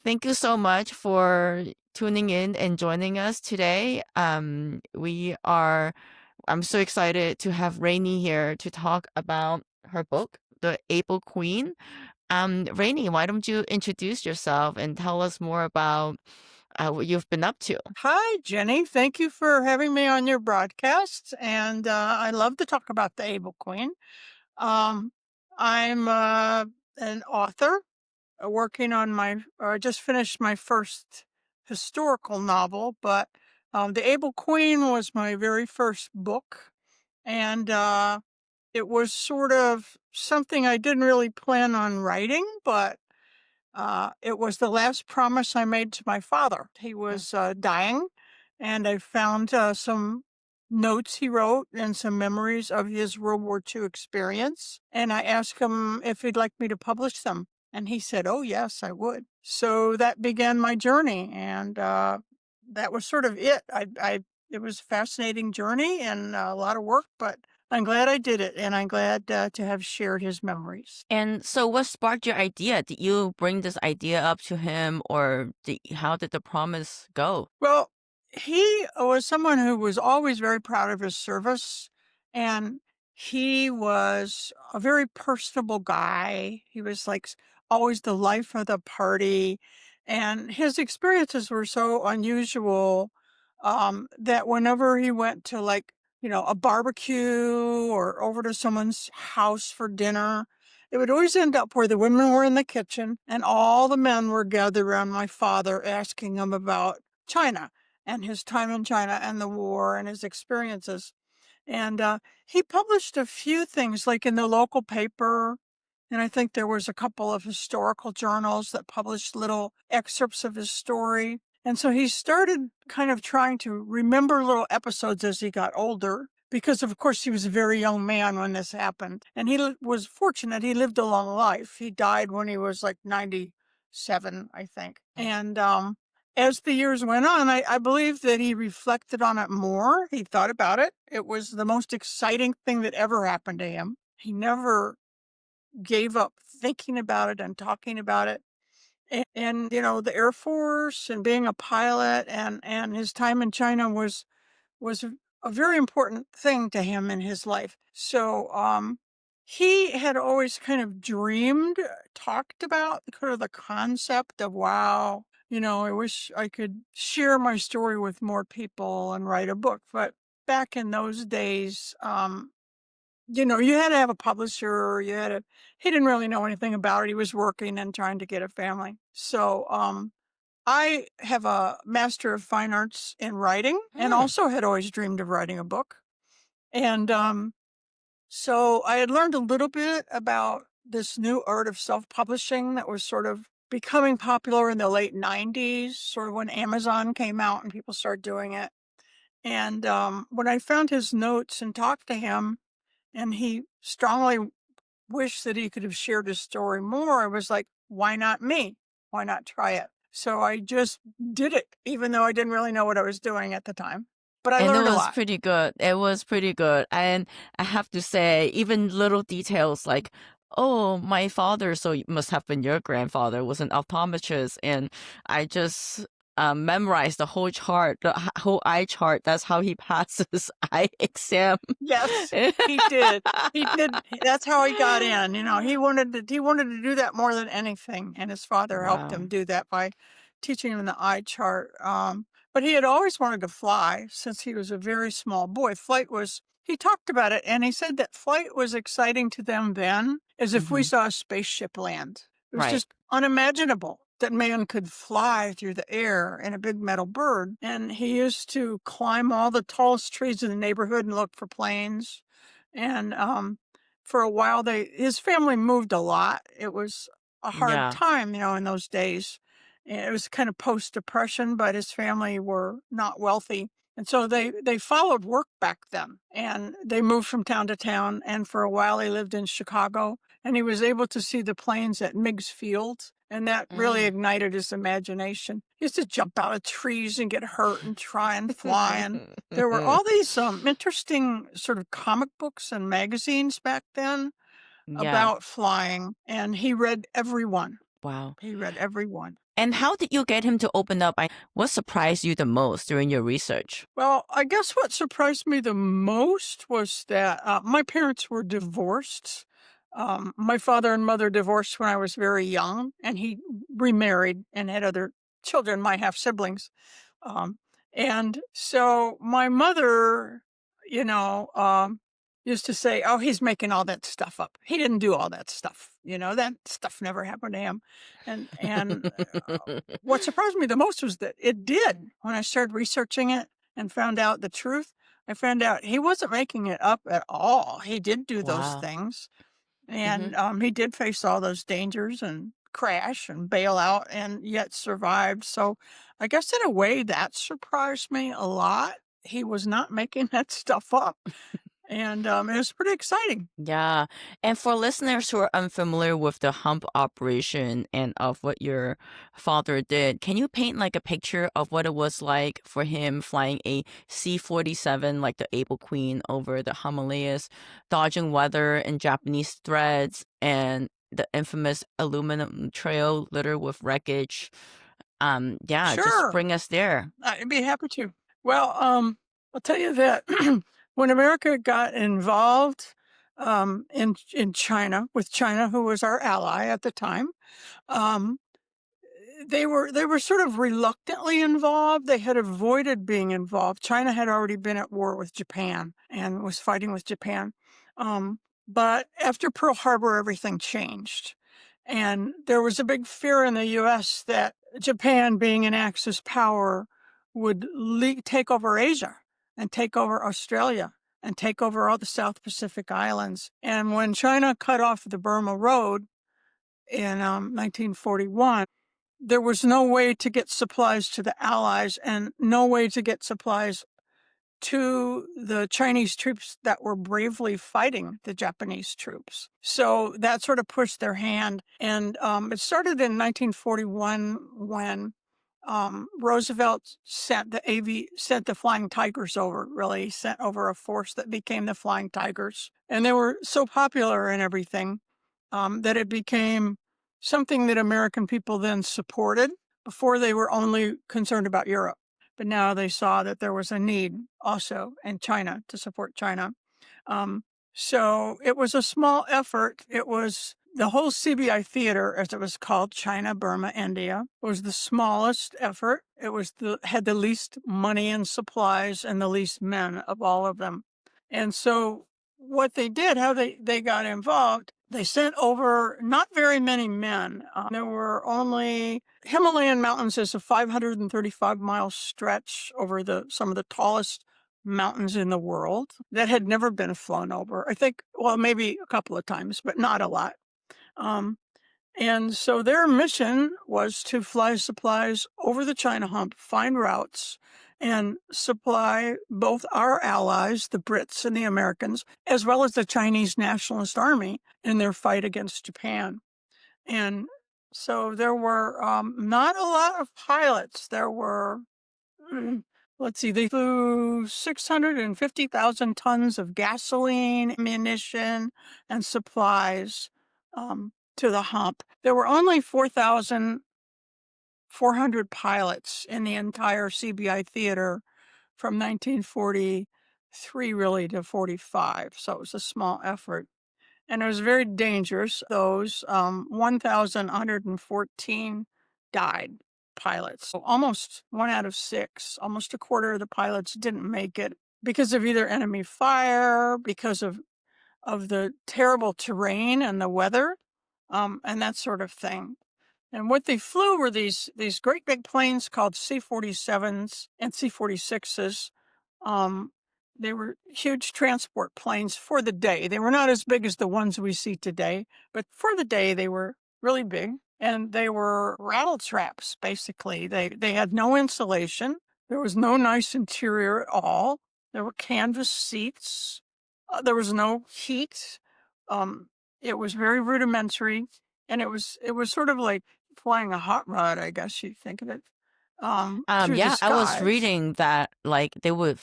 Thank you so much for tuning in and joining us today. I'm so excited to have Rainey here to talk about her book, The Able Queen. Rainey, why don't you introduce yourself and tell us more about what you've been up to? Hi, Jenny. Thank you for having me on your broadcast. And I love to talk about the Able Queen. Um, I'm an author working on I just finished my first historical novel, but The Able Queen was my very first book. And it was sort of something I didn't really plan on writing, but it was the last promise I made to my father. He Mm. was dying, and I found some notes he wrote and some memories of his World War II experience. And I asked him if he'd like me to publish them. And he said, "Oh, yes, I would." So that began my journey. And that was sort of it. It was a fascinating journey and a lot of work, but I'm glad I did it. And I'm glad to have shared his memories. And so, what sparked your idea? Did you bring this idea up to him, or how did the promise go? Well, he was someone who was always very proud of his service, and he was a very personable guy. He was like always the life of the party, and his experiences were so unusual that whenever he went to a barbecue or over to someone's house for dinner, it would always end up where the women were in the kitchen and all the men were gathered around my father asking him about China and his time in China and the war and his experiences. And he published a few things like in the local paper. And I think there was a couple of historical journals that published little excerpts of his story. And so he started kind of trying to remember little episodes as he got older, because of course he was a very young man when this happened. And was fortunate. He lived a long life. He died when he was like 97, I think. And as the years went on, I believe that he reflected on it more. He thought about it. It was the most exciting thing that ever happened to him. He never gave up thinking about it and talking about it. And the Air Force and being a pilot and his time in China was a very important thing to him in his life. So he had always kind of talked about kind of the concept of, wow, I wish I could share my story with more people and write a book. But back in those days, you had to have a publisher. He didn't really know anything about it. He was working and trying to get a family. So, I have a Master of Fine Arts in writing and Hmm. also had always dreamed of writing a book. And, so I had learned a little bit about this new art of self-publishing that was sort of becoming popular in the late 90s, sort of when Amazon came out and people started doing it. And, when I found his notes and talked to him, and he strongly wished that he could have shared his story more, I was like, why not me? Why not try it? So I just did it, even though I didn't really know what I was doing at the time. But I And it learned a was lot. pretty good. It was pretty good. And I have to say, even little details like, oh, my father, so it must have been your grandfather, was an optometrist. And I just memorized the whole chart, the whole eye chart. That's how he passes eye exam. Yes, he did. He did. That's how he got in. He wanted to do that more than anything, and his father helped Wow. him do that by teaching him the eye chart. But he had always wanted to fly since he was a very small boy. He talked about it, and he said that flight was exciting to them then, as if we Hmm. saw a spaceship land. It was Right. just unimaginable that man could fly through the air in a big metal bird. And he used to climb all the tallest trees in the neighborhood and look for planes. And for a while, his family moved a lot. It was a hard Yeah. time, in those days. And it was kind of post depression, but his family were not wealthy. And so they followed work back then, and they moved from town to town. And for a while, he lived in Chicago, and he was able to see the planes at Meigs Field, and that really Mm. ignited his imagination. He used to jump out of trees and get hurt and try and fly. And there were all these interesting sort of comic books and magazines back then Yeah. about flying, and he read every one. Wow. He read every one. And how did you get him to open up? What surprised you the most during your research? Well, I guess what surprised me the most was that my parents were divorced. My father and mother divorced when I was very young, and he remarried and had other children, my half siblings. Um, and so my mother, you know, used to say, "Oh, he's making all that stuff up. He didn't do all that stuff. That stuff never happened to him." And what surprised me the most was that it did. When I started researching it and found out the truth, I found out he wasn't making it up at all. He did do those Wow. things, Hmm. and he did face all those dangers and crash and bail out and yet survived. So I guess in a way that surprised me a lot. He was not making that stuff up. And it was pretty exciting. Yeah. And for listeners who are unfamiliar with the hump operation and of what your father did, can you paint like a picture of what it was like for him flying a C-47, like the Able Queen, over the Himalayas, dodging weather and Japanese threats and the infamous aluminum trail littered with wreckage? Yeah, just Sure, bring us there. I'd be happy to. Well, I'll tell you that when America got involved in China, with China, who was our ally at the time, um, they were sort of reluctantly involved. They had avoided being involved. China had already been at war with Japan and was fighting with Japan. But after Pearl Harbor, everything changed. And there was a big fear in the US that Japan, being an Axis power, would take over Asia and take over Australia and take over all the South Pacific Islands. And when China cut off the Burma Road in 1941, there was no way to get supplies to the Allies and no way to get supplies to the Chinese troops that were bravely fighting the Japanese troops. So that sort of pushed their hand. And it started in 1941 when Roosevelt sent the Flying Tigers over, really sent over a force that became the Flying Tigers. And they were so popular and everything that it became something that American people then supported. Before, they were only concerned about Europe, but now they saw that there was a need also in China to support China. Um, so it was a small effort. It was the whole CBI theater, as it was called, China, Burma, India, was the smallest effort. It was had the least money and supplies and the least men of all of them. And so what they did, how they got involved, they sent over not very many men. There were only Himalayan mountains is a 535-mile stretch over some of the tallest mountains in the world that had never been flown over. I think, well, maybe a couple of times, but not a lot. Um, and so their mission was to fly supplies over the China hump, find routes, and supply both our allies, the Brits and the Americans, as well as the Chinese Nationalist Army in their fight against Japan. And so there were not a lot of pilots. There were, mm, let's see, they flew 650,000 tons of gasoline, ammunition, and supplies to the hump. There were only 4,400 pilots in the entire CBI theater from 1943 really to 45. So it was a small effort. And it was very dangerous. Those 1,114 died, pilots. So almost 1 out of 6, almost a quarter of the pilots didn't make it because of either enemy fire, because of the terrible terrain and the weather, and that sort of thing. And what they flew were these great big planes called C-47s and C-46s. Um, they were huge transport planes for the day. They were not as big as the ones we see today, but for the day they were really big. And they were rattle traps, basically. They had no insulation. There was no nice interior at all. There were canvas seats. There was no heat. Um, it was very rudimentary, and it was sort of like flying a hot rod, I guess you'd think of it, through the Yeah, I was skies. reading that like they would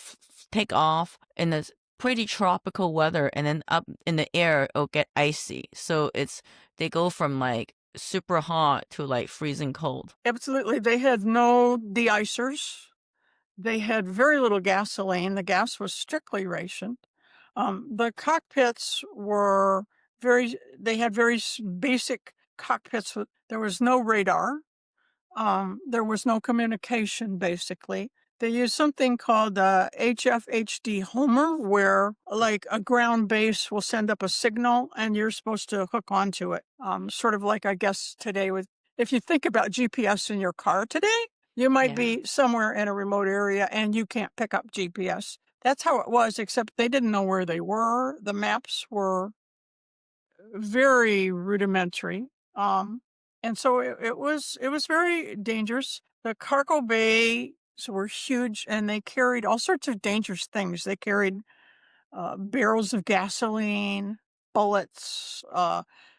take off in this pretty tropical weather and then up in the air it'll get icy. So they go from like super hot to like freezing cold. Absolutely. They had no de-icers. They had very little gasoline. The gas was strictly rationed. The cockpits were they had very basic cockpits. There was no radar. There was no communication, basically. They used something called HFHD Homer, where like a ground base will send up a signal and you're supposed to hook onto it. Sort of like, I guess, today if you think about GPS in your car today, you might Yeah. be somewhere in a remote area and you can't pick up GPS. That's how it was, except they didn't know where they were. The maps were very rudimentary. And so it was very dangerous. The cargo bays were huge and they carried all sorts of dangerous things. They carried barrels of gasoline, bullets.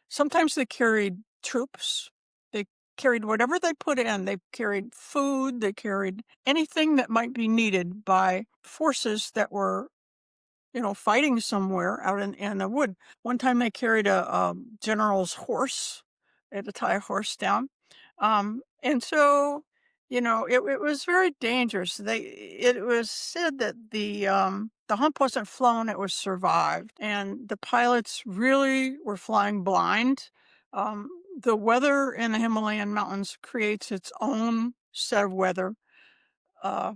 Sometimes they carried troops. They carried whatever they put in. They carried food. They carried anything that might be needed by forces that were fighting somewhere out in the wood. One time they carried a general's horse. They had to tie a horse down. And so, it was very dangerous. It was said that the hump wasn't flown, it was survived. And the pilots really were flying blind. The weather in the Himalayan mountains creates its own set of weather. Uh,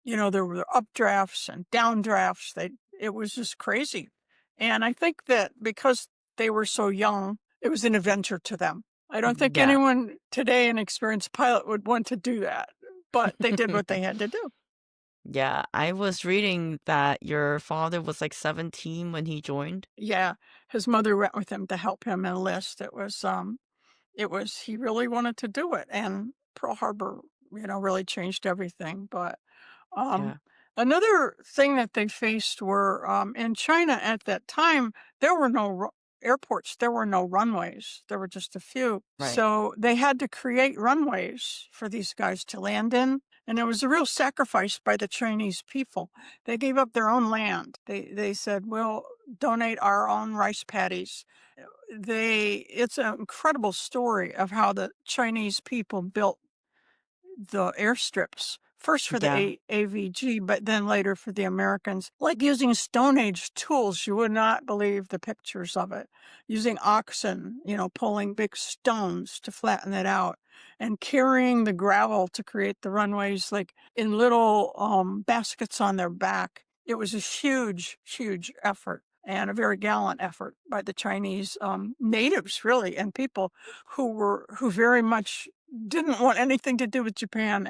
there were updrafts and downdrafts. It was just crazy. And I think that because they were so young, it was an adventure to them. I don't think Yeah. anyone today, an experienced pilot, would want to do that, but they did what they had to do. Yeah, I was reading that your father was like 17 when he joined. Yeah, his mother went with him to help him enlist. He really wanted to do it, and Pearl Harbor, really changed everything. But Um, Yeah, another thing that they faced were in China at that time, there were no airports, there were no runways, there were just a few. right. So they had to create runways for these guys to land in. And it was a real sacrifice by the Chinese people. They gave up their own land. They said, we'll donate our own rice paddies. It's an incredible story of how the Chinese people built the airstrips, first for the Yeah. AVG, but then later for the Americans, like using Stone Age tools. You would not believe the pictures of it. Using oxen, pulling big stones to flatten it out and carrying the gravel to create the runways, like in little baskets on their back. It was a huge, huge effort and a very gallant effort by the Chinese natives, really, and people who very much didn't want anything to do with Japan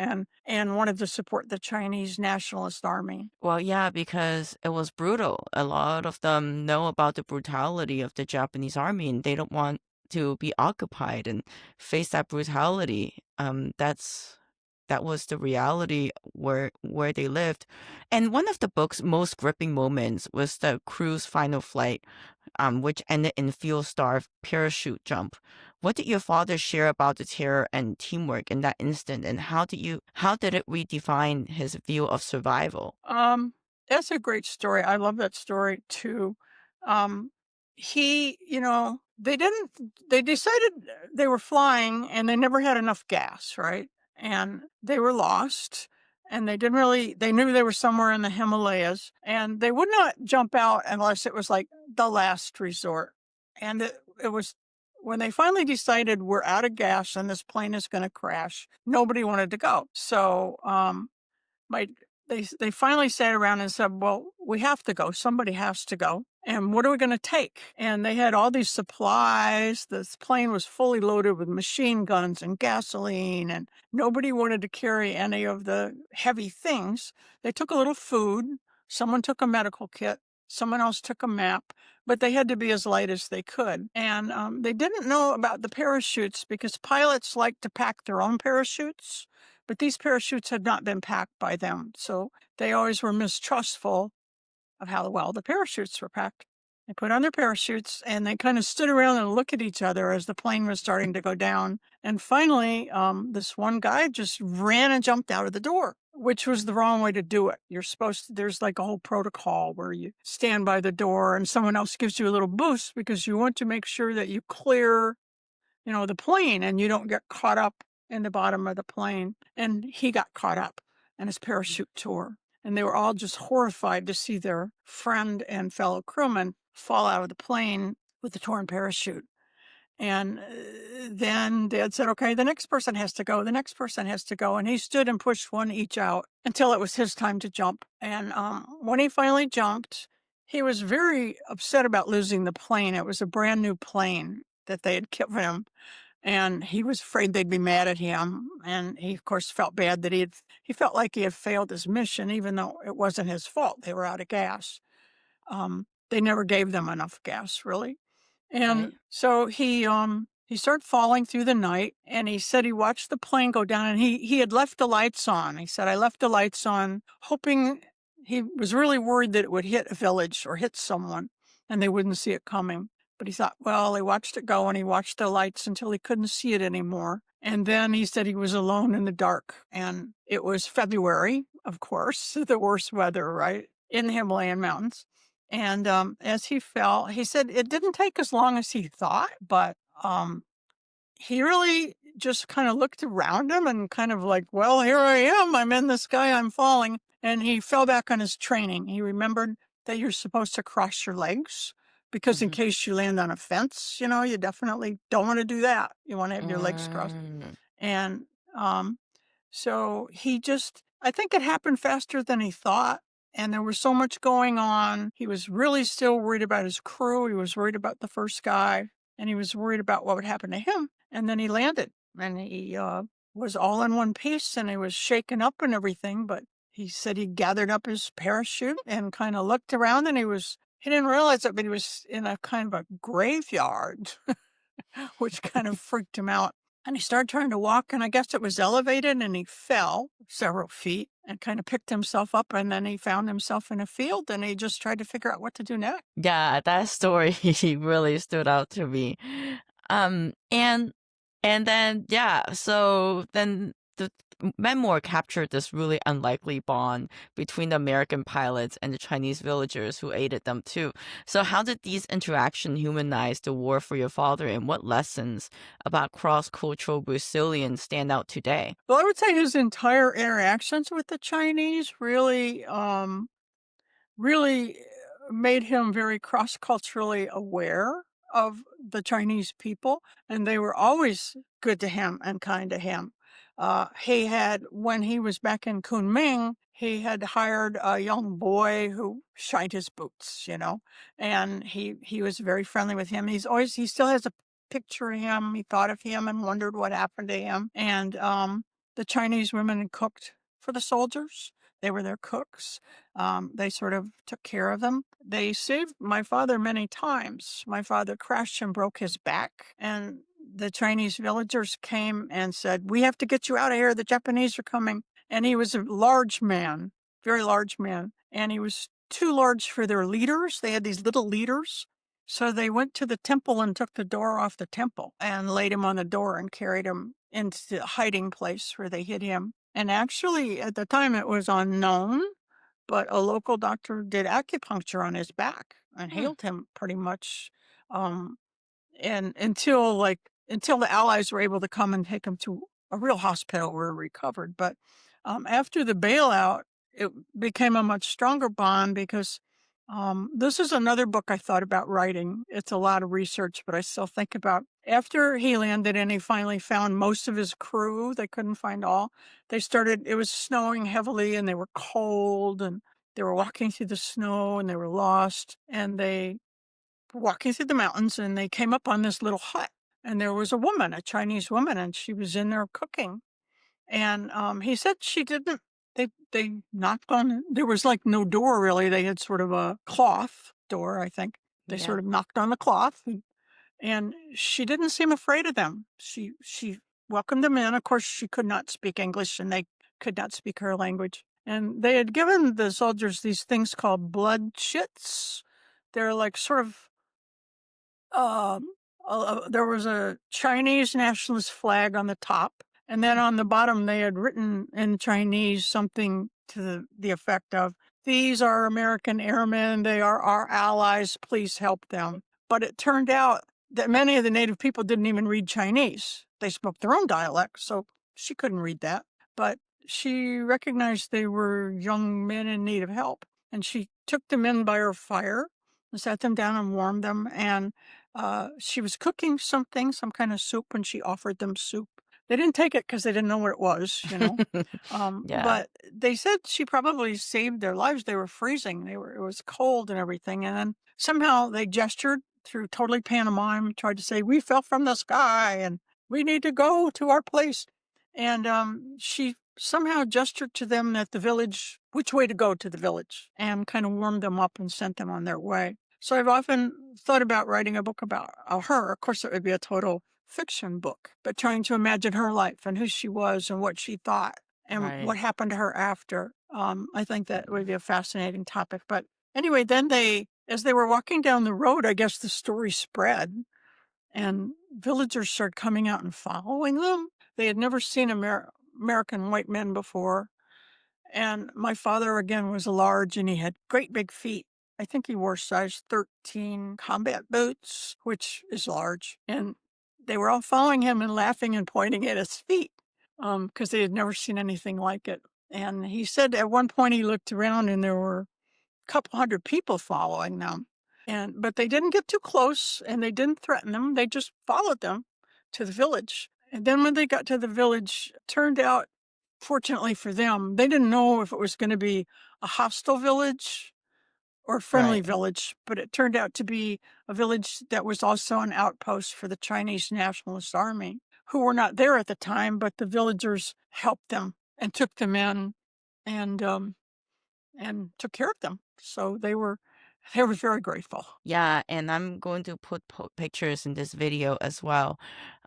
and wanted to support the Chinese Nationalist Army. Well, yeah, because it was brutal. A lot of them know about the brutality of the Japanese army and they don't want to be occupied and face that brutality. That was the reality where they lived. And one of the book's most gripping moments was the crew's final flight, which ended in field-starved parachute jump. What did your father share about the terror and teamwork in that instant, and how did it redefine his view of survival? That's a great story. I love that story too. Um, they decided they were flying and they never had enough gas, right? And they were lost and they knew they were somewhere in the Himalayas and they would not jump out unless it was like the last resort. And it was when they finally decided we're out of gas and this plane is going to crash, nobody wanted to go. So, my they finally sat around and said, "Well, we have to go. Somebody has to go. And what are we going to take?" And they had all these supplies. This plane was fully loaded with machine guns and gasoline, and nobody wanted to carry any of the heavy things. They took a little food. Someone took a medical kit. Someone else took a map, but they had to be as light as they could. And they didn't know about the parachutes because pilots like to pack their own parachutes, but these parachutes had not been packed by them. So they always were mistrustful of how well the parachutes were packed. They put on their parachutes and they kind of stood around and looked at each other as the plane was starting to go down. And finally, this one guy just ran and jumped out of the door, which was the wrong way to do it. There's like a whole protocol where you stand by the door and someone else gives you a little boost because you want to make sure that you clear the plane and you don't get caught up in the bottom of the plane. And he got caught up and his parachute tore. And they were all just horrified to see their friend and fellow crewman fall out of the plane with the torn parachute. And then Dad said, okay, the next person has to go. The next person has to go. And he stood and pushed one each out until it was his time to jump. And when he finally jumped, he was very upset about losing the plane. It was a brand new plane that they had given him. And he was afraid they'd be mad at him. And he, of course, felt bad that he felt like he had failed his mission, even though it wasn't his fault. They were out of gas. They never gave them enough gas, really. And Right. so he started falling through the night, and he said he watched the plane go down, and he had left the lights on. He said, I left the lights on, hoping he was really worried that it would hit a village or hit someone and they wouldn't see it coming. But he thought, well, he watched it go and he watched the lights until he couldn't see it anymore. And then he said he was alone in the dark. And it was February, of course, the worst weather, right? In the Himalayan mountains. And as he fell, he said it didn't take as long as he thought, but he really just kind of looked around him and kind of like, well, here I am. I'm in the sky. I'm falling. And he fell back on his training. He remembered that you're supposed to cross your legs because in Mm-hmm. case you land on a fence, you definitely don't want to do that. You want to have your legs crossed. Mm. And um, so I think it happened faster than he thought. And there was so much going on. He was really still worried about his crew. He was worried about the first guy and he was worried about what would happen to him. And then he landed and he was all in one piece and he was shaken up and everything. But he said he gathered up his parachute and kind of looked around and he didn't realize it, but he was in a kind of a graveyard, which kind of freaked him out. And he started trying to walk, and I guess it was elevated, and he fell several feet and kind of picked himself up. And then he found himself in a field, and he just tried to figure out what to do next. Yeah, that story really stood out to me. Um, and and then yeah, so then the memoir captured this really unlikely bond between the American pilots and the Chinese villagers who aided them too. So how did these interactions humanize the war for your father, and what lessons about cross-cultural resilience stand out today? Well, I would say his entire interactions with the Chinese really made him very cross culturally aware of the Chinese people, and they were always good to him and kind to him. When he was back in Kunming, he had hired a young boy who shined his boots, and he was very friendly with him. He still has a picture of him. He thought of him and wondered what happened to him. And the Chinese women cooked for the soldiers. They were their cooks. They sort of took care of them. They saved my father many times. My father crashed and broke his back, and the Chinese villagers came and said, we have to get you out of here. The Japanese are coming. And he was a large man, very large man, and he was too large for their leaders. They had these little leaders. So they went to the temple and took the door off the temple and laid him on the door and carried him into the hiding place where they hid him. And actually, at the time, it was unknown, but a local doctor did acupuncture on his back and Hmm. healed him pretty much. Um, and until the Allies were able to come and take him to a real hospital where he recovered. But after the bailout, it became a much stronger bond because this is another book I thought about writing. It's a lot of research, but I still think about after he landed and he finally found most of his crew. They couldn't find all. It was snowing heavily and they were cold and they were walking through the snow and they were lost and they walking through the mountains and they came up on this little hut and there was a woman, a Chinese woman, and she was in there cooking. And he said she didn't. They knocked on. There was like no door really. They had sort of a cloth door, I think. They Yeah. sort of knocked on the cloth, and she didn't seem afraid of them. She welcomed them in. Of course, she could not speak English, and they could not speak her language. And they had given the soldiers these things called blood chits. They're like sort of there was a Chinese nationalist flag on the top, and then on the bottom they had written in Chinese something to the effect of, "These are American airmen. They are our allies. Please help them." But it turned out that many of the native people didn't even read Chinese. They spoke their own dialect, so she couldn't read that. But she recognized they were young men in need of help, and she took them in by her fire and sat them down and warmed them. And she was cooking something, some kind of soup, and she offered them soup. They didn't take it because they didn't know what it was, you know. Yeah, But they said she probably saved their lives. They were freezing. It was cold and everything. And then somehow they gestured through totally pantomime, tried to say, "We fell from the sky and we need to go to our place." And she somehow gestured to them at the village, which way to go to the village, and kind of warmed them up and sent them on their way. So I've often thought about writing a book about her. Of course, it would be a total fiction book, but trying to imagine her life and who she was and what she thought and right. what happened to her after. I think that would be a fascinating topic. But anyway, then as they were walking down the road, I guess the story spread and villagers started coming out and following them. They had never seen American white men before. And my father, again, was large and he had great big feet. I think he wore size 13 combat boots, which is large. And they were all following him and laughing and pointing at his feet because they had never seen anything like it. And he said at one point he looked around and there were a couple hundred people following them. But they didn't get too close and they didn't threaten them. They just followed them to the village. And then when they got to the village, turned out, fortunately for them, they didn't know if it was going to be a hostile village or a friendly Right. village, but it turned out to be a village that was also an outpost for the Chinese Nationalist Army, who were not there at the time, but the villagers helped them and took them in and took care of them. So they were very grateful. Yeah, and I'm going to put pictures in this video as well.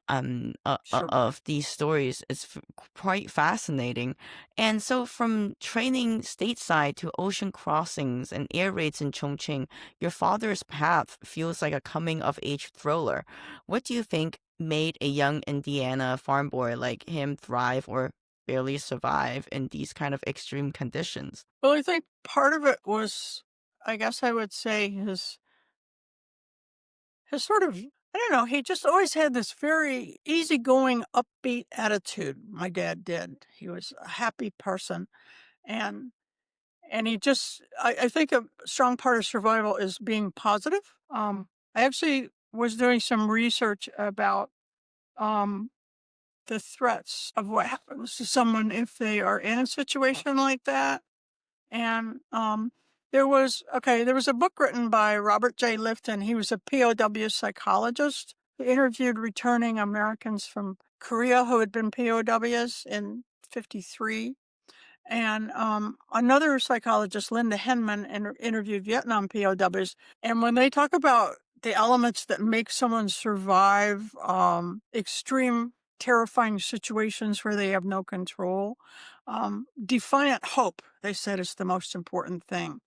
Sure. Of these stories. It's quite fascinating. And so, from training stateside to ocean crossings and air raids in Chongqing, your father's path feels like a coming of age thriller. What do you think made a young Indiana farm boy like him thrive or barely survive in these kind of extreme conditions? Well, I think part of it was, I guess I would say, his sort of, I don't know, he just always had this very easygoing, upbeat attitude. My dad did. He was a happy person, and he just, I think a strong part of survival is being positive. I actually was doing some research about um, the threats of what happens to someone if they are in a situation like that. And there was a book written by Robert J. Lifton. He was a POW psychologist who interviewed returning Americans from Korea who had been POWs in 53. And another psychologist, Linda Henman, interviewed Vietnam POWs. And when they talk about the elements that make someone survive extreme, terrifying situations where they have no control, defiant hope, they said, is the most important thing.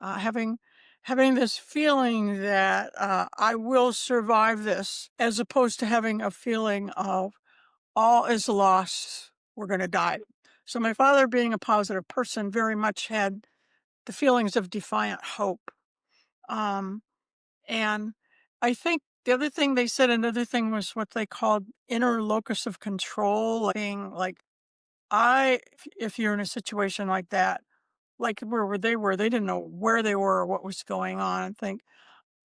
Having this feeling that I will survive this, as opposed to having a feeling of all is lost, we're going to die. So my father, being a positive person, very much had the feelings of defiant hope. Um, and I think the other thing they said, another thing was what they called inner locus of control, like being like, if you're in a situation like that, like where they were, they didn't know where they were or what was going on, and think,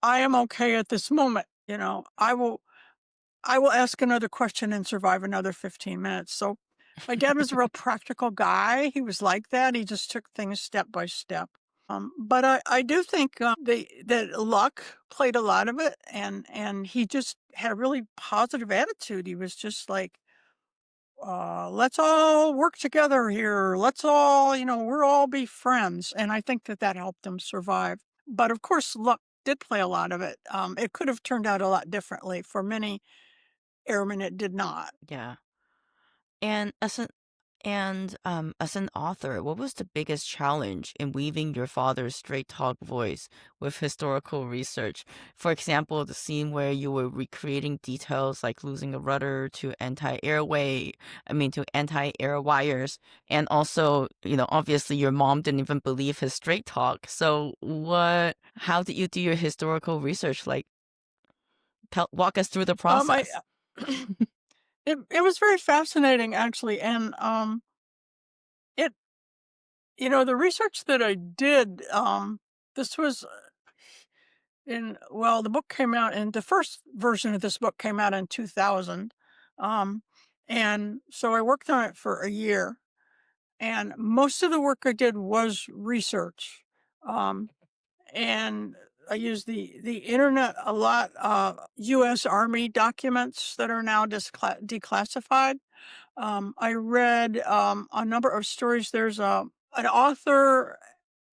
I am okay at this moment. I will ask another question and survive another 15 minutes. So my dad was a real practical guy. He was like that. He just took things step by step. But I do think that luck played a lot of it, and he just had a really positive attitude. He was just like, let's all work together here. Let's all, we're all be friends. And I think that helped him survive. But of course, luck did play a lot of it. It could have turned out a lot differently. For many airmen, it did not. Yeah. And as an author, what was the biggest challenge in weaving your father's straight talk voice with historical research? For example, the scene where you were recreating details like losing a rudder to to anti-air wires, and also, obviously your mom didn't even believe his straight talk. So how did you do your historical research like? Walk us through the I process. it was very fascinating actually, and it the research that I did, this was the book came out, and the first version of this book came out in 2000, um, and so I worked on it for a year, and most of the work I did was research, um, and I used the internet a lot, U.S. Army documents that are now declassified. I read a number of stories. There's an author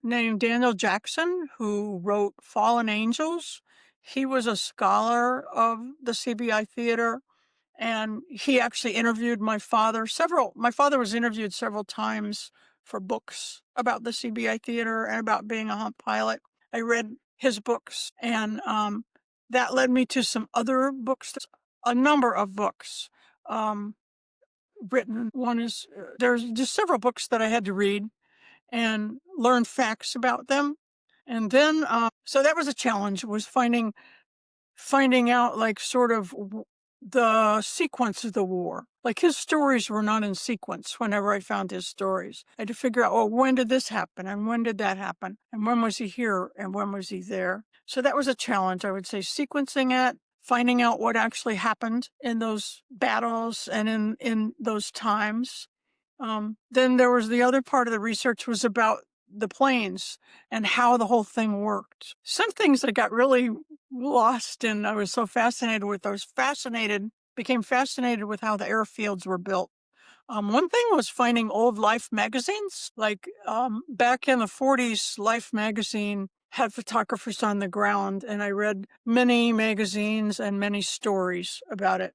named Daniel Jackson who wrote Fallen Angels. He was a scholar of the CBI theater, and he actually interviewed my father. My father was interviewed several times for books about the CBI theater and about being a Hump pilot. I read his books, and that led me to some other books, a number of books. Written. One is there's just several books that I had to read and learn facts about them, and then so that was a challenge. Was finding out like sort of the sequence of the war. Like his stories were not in sequence. Whenever I found his stories, I had to figure out, oh, when did this happen, and when did that happen, and when was he here, and when was he there. So that was a challenge, I would say, sequencing it, finding out what actually happened in those battles and in those times. Then there was the other part of the research was about the planes and how the whole thing worked. Some things I got really lost in. I was so fascinated with. Became fascinated with how the airfields were built. One thing was finding old Life magazines. Like back in the 40s, Life magazine had photographers on the ground, and I read many magazines and many stories about it,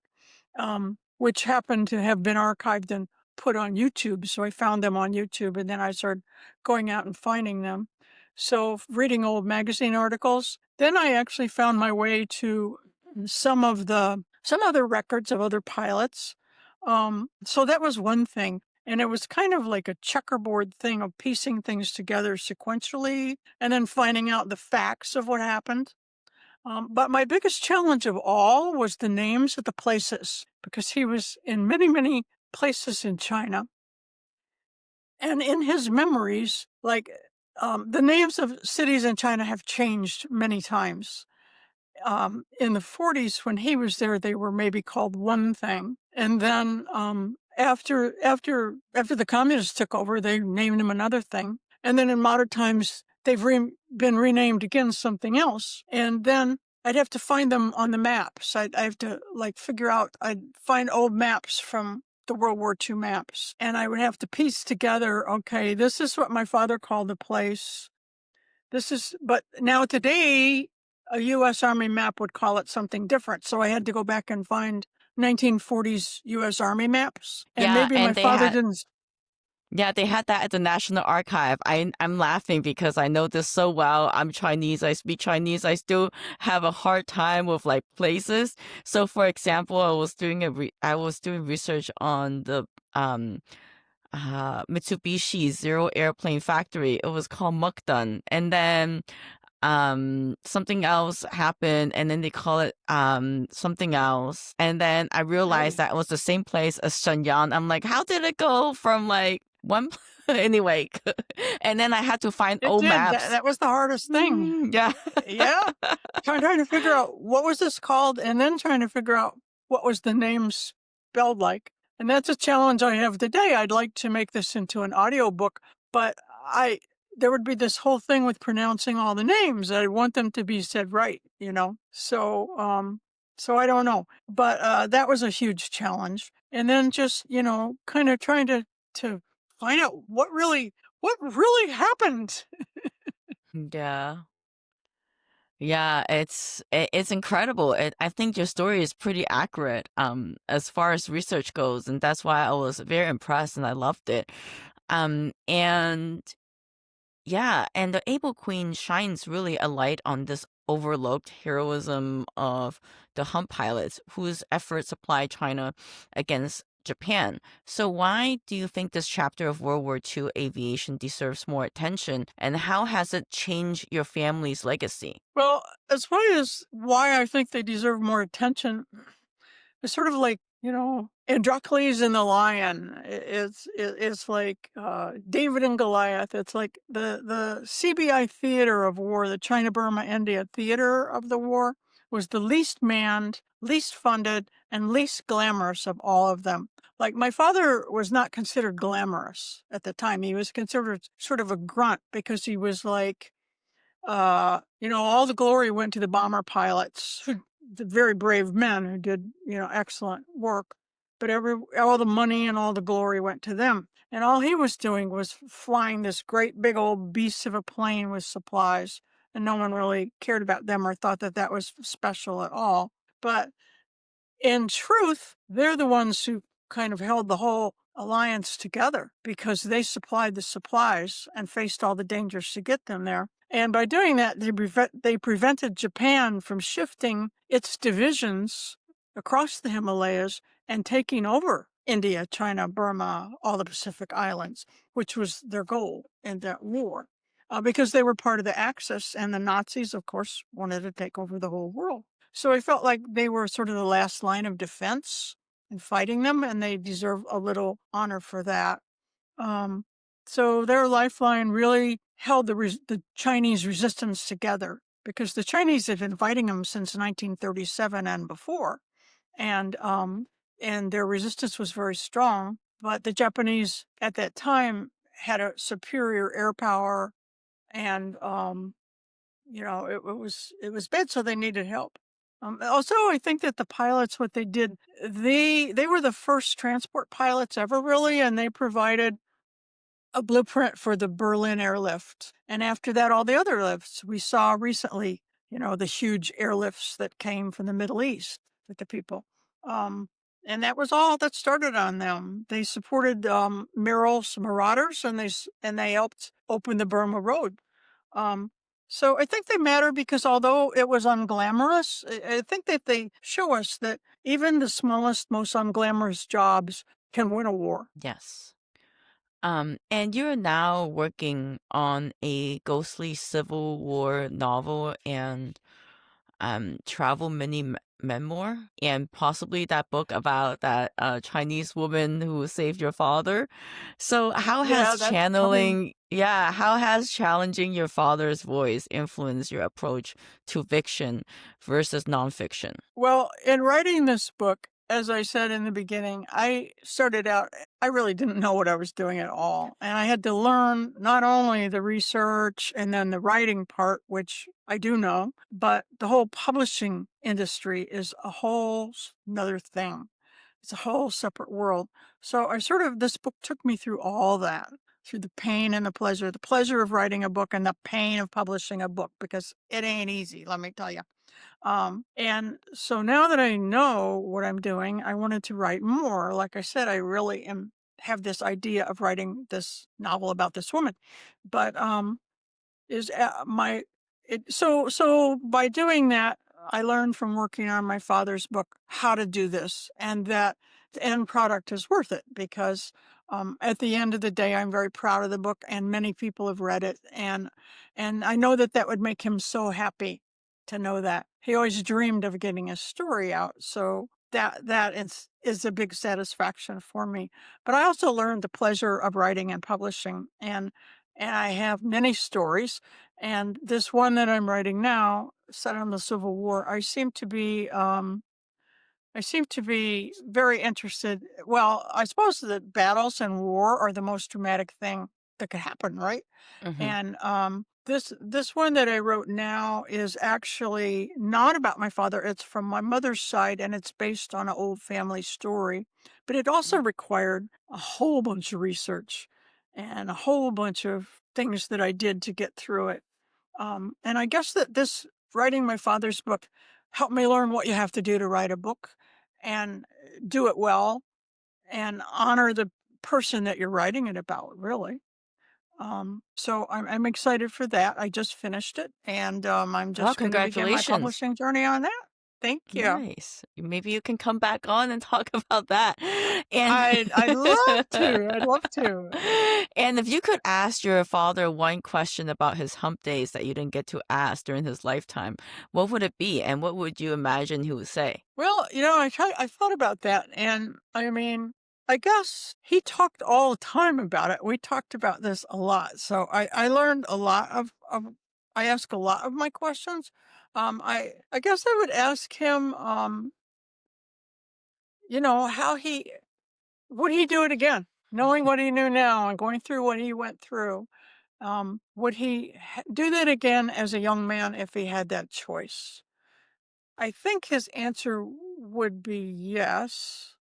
which happened to have been archived and put on YouTube. So I found them on YouTube, and then I started going out and finding them. So reading old magazine articles. Then I actually found my way to some other records of other pilots. So that was one thing. And it was kind of like a checkerboard thing of piecing things together sequentially and then finding out the facts of what happened. But my biggest challenge of all was the names of the places, because he was in many, many places in China. And in his memories, like the names of cities in China have changed many times. In the 40s, when he was there, they were maybe called one thing. And then after the communists took over, they named him another thing. And then in modern times, they've been renamed again something else. And then I'd have to find them on the maps. I have to like figure out. I'd find old maps from the World War II maps, and I would have to piece together. Okay, this is what my father called the place. But now today, a U.S. Army map would call it something different. So I had to go back and find 1940s U.S. Army maps. And Yeah, maybe my and father didn't. they had that at the National Archive. I'm laughing because I know this so well. I'm Chinese. I speak Chinese. I still have a hard time with like places. So, for example, I was doing research on the Mitsubishi Zero Airplane Factory. It was called Mukden, and then something else happened, and then they call it something else, and then I realized Really? that it was the same place as Shenyang. I'm like, how did it go from like one anyway? And then I had to find It old did. maps. That was the hardest thing. Yeah. Yeah. Trying to figure out what was this called, and then trying to figure out what was the name spelled like. And that's a challenge I have today. I'd like to make this into an audiobook, but there would be this whole thing with pronouncing all the names. I want them to be said right. So I don't know. But that was a huge challenge. And then just, kind of trying to find out what really happened. Yeah. Yeah, it's incredible. I think your story is pretty accurate as far as research goes, and that's why I was very impressed and I loved it. And yeah, and the Able Queen shines really a light on this overlooked heroism of the Hump pilots, whose efforts supply China against Japan. So, why do you think this chapter of World War II aviation deserves more attention, and how has it changed your family's legacy? Well, as far as why I think they deserve more attention, it's sort of like, Androcles and the lion. It's like David and Goliath. It's like the CBI theater of war, the China Burma India theater of the war, was the least manned, least funded, and least glamorous of all of them. Like my father was not considered glamorous at the time. He was considered sort of a grunt because he was like all the glory went to the bomber pilots, the very brave men who did, excellent work. But all the money and all the glory went to them. And all he was doing was flying this great big old beast of a plane with supplies. And no one really cared about them or thought that that was special at all. But in truth, they're the ones who kind of held the whole alliance together because they supplied the supplies and faced all the dangers to get them there. And by doing that, they prevented Japan from shifting its divisions across the Himalayas and taking over India, China, Burma, all the Pacific Islands, which was their goal in that war. Because they were part of the Axis, and the Nazis, of course, wanted to take over the whole world. So I felt like they were sort of the last line of defense in fighting them, and they deserve a little honor for that. Um, so their lifeline really held the Chinese resistance together because the Chinese had been fighting them since 1937 and before, and their resistance was very strong. But the Japanese at that time had a superior air power, and it was bad, so they needed help. Also, I think that the pilots, what they did, they were the first transport pilots ever, really, and they provided a blueprint for the Berlin airlift. And after that, all the other lifts we saw recently, the huge airlifts that came from the Middle East with the people. Um, and that was all that started on them. They supported Merrill's Marauders, and they helped open the Burma Road. Um, so I think they matter because although it was unglamorous, I think that they show us that even the smallest, most unglamorous jobs can win a war. Yes. And you're now working on a ghostly Civil War novel and travel memoir, and possibly that book about that Chinese woman who saved your father. So, Yeah, that's coming. how has challenging your father's voice influenced your approach to fiction versus nonfiction? Well, in writing this book, as I said in the beginning, I started out, I really didn't know what I was doing at all. And I had to learn not only the research and then the writing part, which I do know, but the whole publishing industry is a whole another thing. It's a whole separate world. So this book took me through all that, through the pain and the pleasure of writing a book and the pain of publishing a book, because it ain't easy, let me tell you. And so now that I know what I'm doing, I wanted to write more. Like I said, I really have this idea of writing this novel about this woman, but is my it so by doing that, I learned from working on my father's book how to do this, and that the end product is worth it because at the end of the day, I'm very proud of the book, and many people have read it, and I know that that would make him so happy to know that he always dreamed of getting a story out. So that is a big satisfaction for me. But I also learned the pleasure of writing and publishing, and I have many stories. And this one that I'm writing now, set on the Civil War, I seem to be very interested. Well, I suppose that battles and war are the most dramatic thing that could happen, right? Hmm. And this one that I wrote now is actually not about my father. It's from my mother's side, and it's based on an old family story. But it also required a whole bunch of research and a whole bunch of things that I did to get through it. And I guess that this writing my father's book helped me learn what you have to do to write a book and do it well and honor the person that you're writing it about, really. So I'm excited for that. I just finished it, and I'm Well, just going to begin my congratulations. publishing journey on that. Thank you. Nice. Maybe you can come back on and talk about that. And I'd love to. I'd love to. and if you could ask your father one question about his hump days that you didn't get to ask during his lifetime, what would it be? And what would you imagine he would say? Well, I thought about that, and I mean, I guess he talked all the time about it. We talked about this a lot, so I learned a lot of I ask a lot of my questions. I guess I would ask him, how he would he do it again, knowing what he knew now and going through what he went through. Would he do that again as a young man if he had that choice? I think his answer would be yes,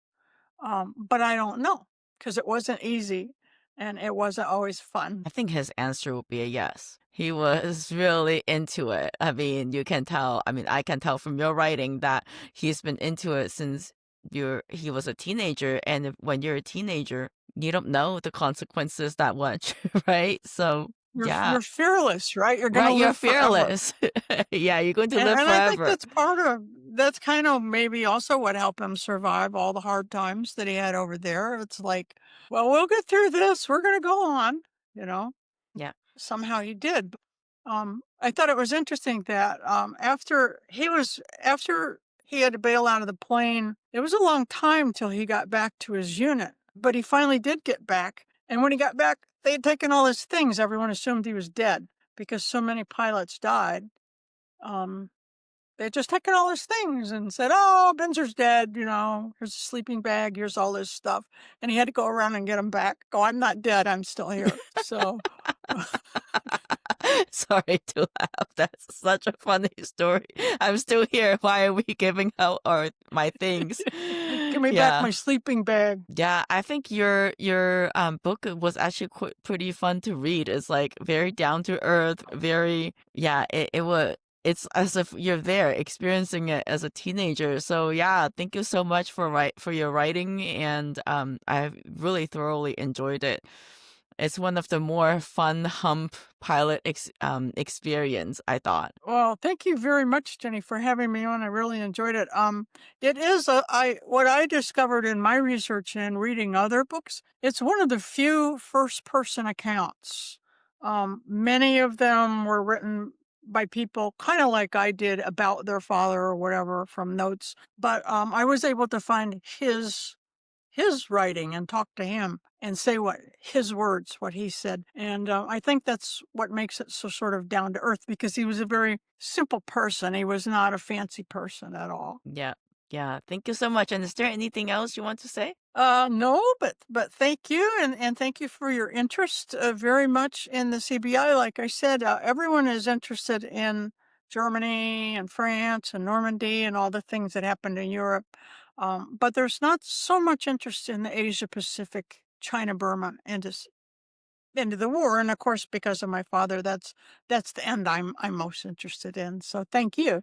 but I don't know because it wasn't easy and it wasn't always fun. I think his answer would be a yes. He was really into it. I mean, you can tell. I mean, I can tell from your writing that he's been into it since he was a teenager. And when you're a teenager, you don't know the consequences that much, right? So, yeah, You're fearless, right? You're going to right. You're live forever. fearless. Yeah, you're going to And, live and I think forever. that's kind of maybe also what helped him survive all the hard times that he had over there. It's like, well, we'll get through this. We're going to go on, you know. Yeah. Somehow he did. I thought it was interesting that after he had to bail out of the plane, it was a long time till he got back to his unit. But he finally did get back. And when he got back, they had taken all his things. Everyone assumed he was dead because so many pilots died. Um, they had just taken all his things and said, "Oh, Binzer's dead. Here's a sleeping bag. Here's all this stuff." And he had to go around and get them back. Go, "I'm not dead. I'm still here." So. Sorry to laugh. That's such a funny story. I'm still here. Why are we giving out my things? Give me back Yeah. my sleeping bag. Yeah, I think your book was actually pretty fun to read. It's like very down to earth, very yeah, it was it's as if you're there experiencing it as a teenager. So yeah, thank you so much for your writing and I really thoroughly enjoyed it. It's one of the more fun hump pilot experience, I thought. Well, thank you very much, Jenny, for having me on. I really enjoyed it. It is what I discovered in my research and reading other books. It's one of the few first-person accounts. Many of them were written by people kind of like I did about their father or whatever from notes. But I was able to find his writing and talk to him and say what his words, what he said. And I think that's what makes it so sort of down to earth because he was a very simple person. He was not a fancy person at all. Yeah. Yeah. Thank you so much. And is there anything else you want to say? No, but thank you and thank you for your interest very much in the CBI. Like I said, everyone is interested in Germany and France and Normandy and all the things that happened in Europe. But there's not so much interest in the Asia Pacific, China, Burma, and this end of the war. And of course, because of my father, that's the end I'm most interested in. So thank you.